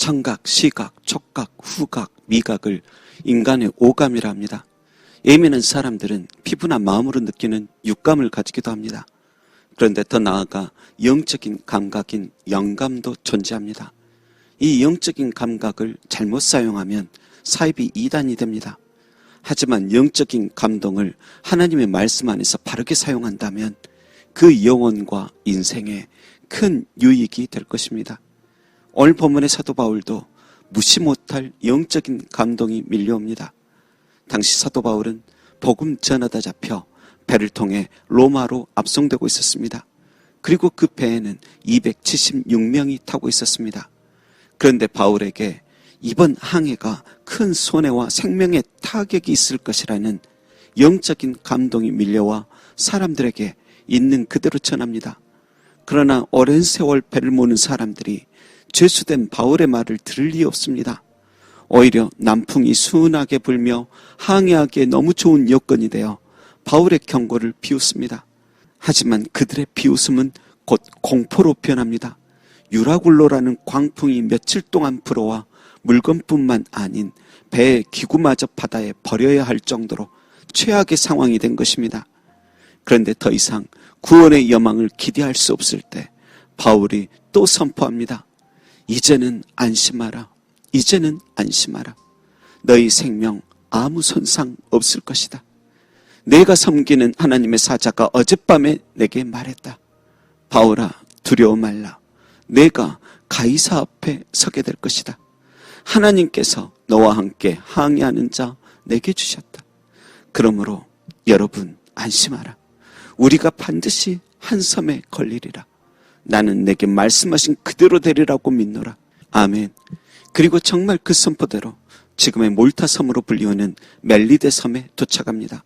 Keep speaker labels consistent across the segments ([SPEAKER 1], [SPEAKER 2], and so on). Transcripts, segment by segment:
[SPEAKER 1] 청각, 시각, 촉각, 후각, 미각을 인간의 오감이라 합니다. 예민한 사람들은 피부나 마음으로 느끼는 육감을 가지기도 합니다. 그런데 더 나아가 영적인 감각인 영감도 존재합니다. 이 영적인 감각을 잘못 사용하면 사입이 이단이 됩니다. 하지만 영적인 감동을 하나님의 말씀 안에서 바르게 사용한다면 그 영혼과 인생에 큰 유익이 될 것입니다. 오늘 본문의 사도 바울도 무시 못할 영적인 감동이 밀려옵니다. 당시 사도 바울은 복음 전하다 잡혀 배를 통해 로마로 압송되고 있었습니다. 그리고 그 배에는 276명이 타고 있었습니다. 그런데 바울에게 이번 항해가 큰 손해와 생명의 타격이 있을 것이라는 영적인 감동이 밀려와 사람들에게 있는 그대로 전합니다. 그러나 오랜 세월 배를 모는 사람들이 죄수된 바울의 말을 들을 리 없습니다. 오히려 남풍이 순하게 불며 항해하기에 너무 좋은 여건이 되어 바울의 경고를 비웃습니다. 하지만 그들의 비웃음은 곧 공포로 변합니다. 유라굴로라는 광풍이 며칠 동안 불어와 물건뿐만 아닌 배의 기구마저 바다에 버려야 할 정도로 최악의 상황이 된 것입니다. 그런데 더 이상 구원의 여망을 기대할 수 없을 때 바울이 또 선포합니다. 이제는 안심하라. 이제는 안심하라. 너희 생명 아무 손상 없을 것이다. 내가 섬기는 하나님의 사자가 어젯밤에 내게 말했다. 바울아, 두려워 말라. 내가 가이사 앞에 서게 될 것이다. 하나님께서 너와 함께 항해하는 자 내게 주셨다. 그러므로 여러분 안심하라. 우리가 반드시 한 섬에 걸리리라. 나는 내게 말씀하신 그대로 되리라고 믿노라. 아멘. 그리고 정말 그 선포대로 지금의 몰타 섬으로 불리우는 멜리데 섬에 도착합니다.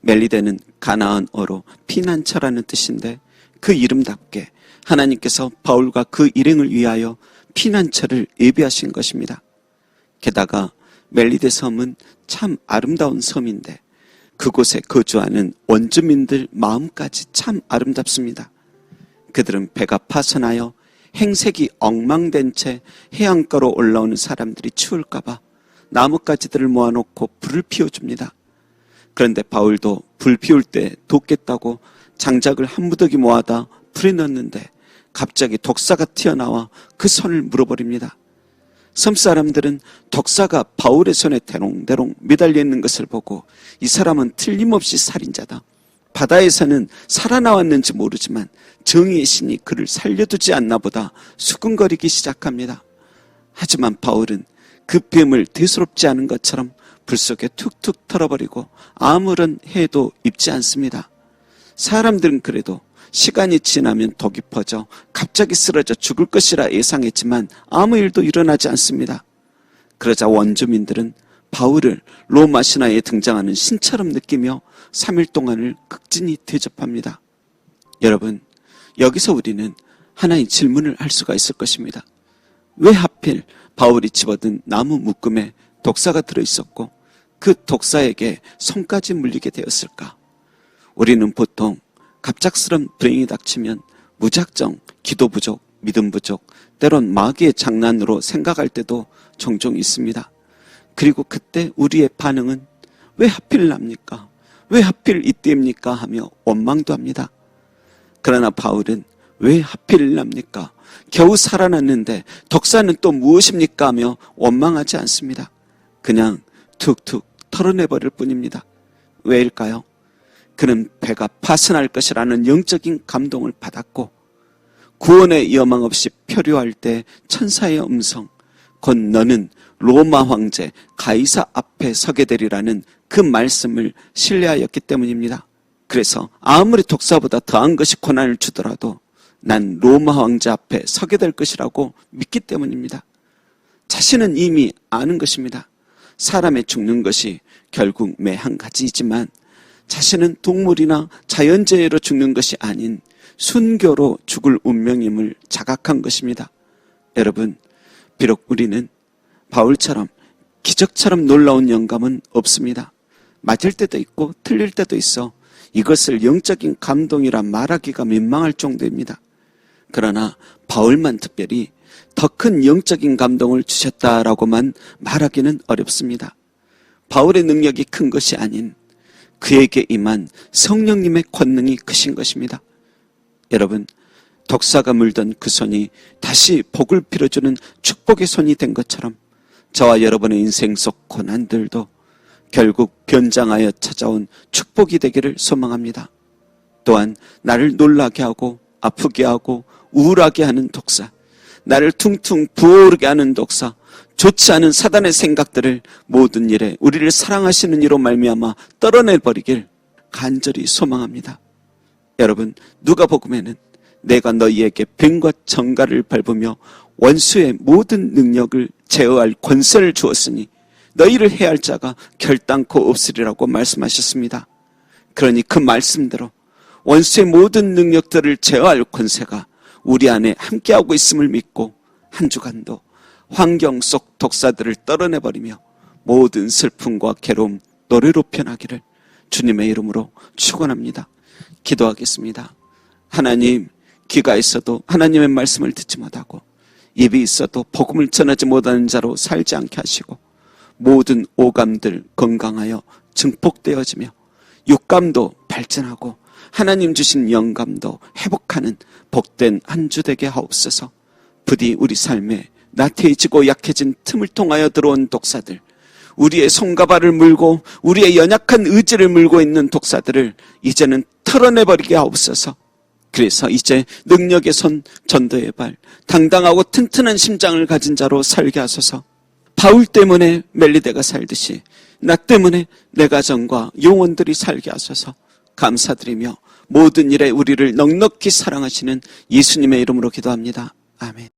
[SPEAKER 1] 멜리데는 가나안어로 피난처라는 뜻인데 그 이름답게 하나님께서 바울과 그 일행을 위하여 피난처를 예비하신 것입니다. 게다가 멜리데 섬은 참 아름다운 섬인데 그곳에 거주하는 원주민들 마음까지 참 아름답습니다. 그들은 배가 파손하여 행색이 엉망된 채 해안가로 올라오는 사람들이 추울까봐 나뭇가지들을 모아놓고 불을 피워줍니다. 그런데 바울도 불 피울 때 돕겠다고 장작을 한 무더기 모아다 불에 넣었는데 갑자기 독사가 튀어나와 그 손을 물어버립니다. 섬 사람들은 독사가 바울의 손에 대롱대롱 매달려 있는 것을 보고 이 사람은 틀림없이 살인자다. 바다에서는 살아나왔는지 모르지만 정의의 신이 그를 살려두지 않나 보다 수근거리기 시작합니다. 하지만 바울은 그 뱀을 대수롭지 않은 것처럼 불 속에 툭툭 털어버리고 아무런 해도 입지 않습니다. 사람들은 그래도 시간이 지나면 독이 퍼져 갑자기 쓰러져 죽을 것이라 예상했지만 아무 일도 일어나지 않습니다. 그러자 원주민들은 바울을 로마 신화에 등장하는 신처럼 느끼며 3일 동안을 극진히 대접합니다. 여러분, 여기서 우리는 하나의 질문을 할 수가 있을 것입니다. 왜 하필 바울이 집어든 나무 묶음에 독사가 들어있었고 그 독사에게 손까지 물리게 되었을까? 우리는 보통 갑작스런 불행이 닥치면 무작정 기도 부족, 믿음 부족, 때론 마귀의 장난으로 생각할 때도 종종 있습니다. 그리고 그때 우리의 반응은 왜 하필 납니까? 왜 하필 이때입니까? 하며 원망도 합니다. 그러나 바울은 왜 하필 납니까? 겨우 살아났는데 독사는 또 무엇입니까? 하며 원망하지 않습니다. 그냥 툭툭 털어내버릴 뿐입니다. 왜일까요? 그는 배가 파손할 것이라는 영적인 감동을 받았고 구원의 여망 없이 표류할 때 천사의 음성, 곧 너는 로마 황제 가이사 앞에 서게 되리라는 그 말씀을 신뢰하였기 때문입니다. 그래서 아무리 독사보다 더한 것이 고난을 주더라도 난 로마 황제 앞에 서게 될 것이라고 믿기 때문입니다. 자신은 이미 아는 것입니다. 사람의 죽는 것이 결국 매 한 가지이지만 자신은 동물이나 자연재해로 죽는 것이 아닌 순교로 죽을 운명임을 자각한 것입니다. 여러분, 비록 우리는 바울처럼 기적처럼 놀라운 영감은 없습니다. 맞을 때도 있고 틀릴 때도 있어 이것을 영적인 감동이라 말하기가 민망할 정도입니다. 그러나 바울만 특별히 더 큰 영적인 감동을 주셨다라고만 말하기는 어렵습니다. 바울의 능력이 큰 것이 아닌 그에게 임한 성령님의 권능이 크신 것입니다. 여러분, 독사가 물던 그 손이 다시 복을 빌어주는 축복의 손이 된 것처럼 저와 여러분의 인생 속 고난들도 결국 변장하여 찾아온 축복이 되기를 소망합니다. 또한 나를 놀라게 하고 아프게 하고 우울하게 하는 독사, 나를 퉁퉁 부어오르게 하는 독사, 좋지 않은 사단의 생각들을 모든 일에 우리를 사랑하시는 이로 말미암아 떨어내버리길 간절히 소망합니다. 여러분, 누가복음에는 내가 너희에게 뱀과 정갈을 밟으며 원수의 모든 능력을 제어할 권세를 주었으니 너희를 해할 자가 결단코 없으리라고 말씀하셨습니다. 그러니 그 말씀대로 원수의 모든 능력들을 제어할 권세가 우리 안에 함께하고 있음을 믿고 한 주간도 환경 속 독사들을 떨어내버리며 모든 슬픔과 괴로움 노래로 변하기를 주님의 이름으로 축원합니다. 기도하겠습니다. 하나님, 귀가 있어도 하나님의 말씀을 듣지 못하고 입이 있어도 복음을 전하지 못하는 자로 살지 않게 하시고 모든 오감들 건강하여 증폭되어지며 육감도 발전하고 하나님 주신 영감도 회복하는 복된 한 주 되게 하옵소서. 부디 우리 삶에 나태해지고 약해진 틈을 통하여 들어온 독사들, 우리의 손과 발을 물고 우리의 연약한 의지를 물고 있는 독사들을 이제는 털어내버리게 하옵소서. 그래서 이제 능력의 손, 전도의 발, 당당하고 튼튼한 심장을 가진 자로 살게 하소서. 바울 때문에 멜리데가 살듯이 나 때문에 내 가정과 영혼들이 살게 하소서. 감사드리며 모든 일에 우리를 넉넉히 사랑하시는 예수님의 이름으로 기도합니다. 아멘.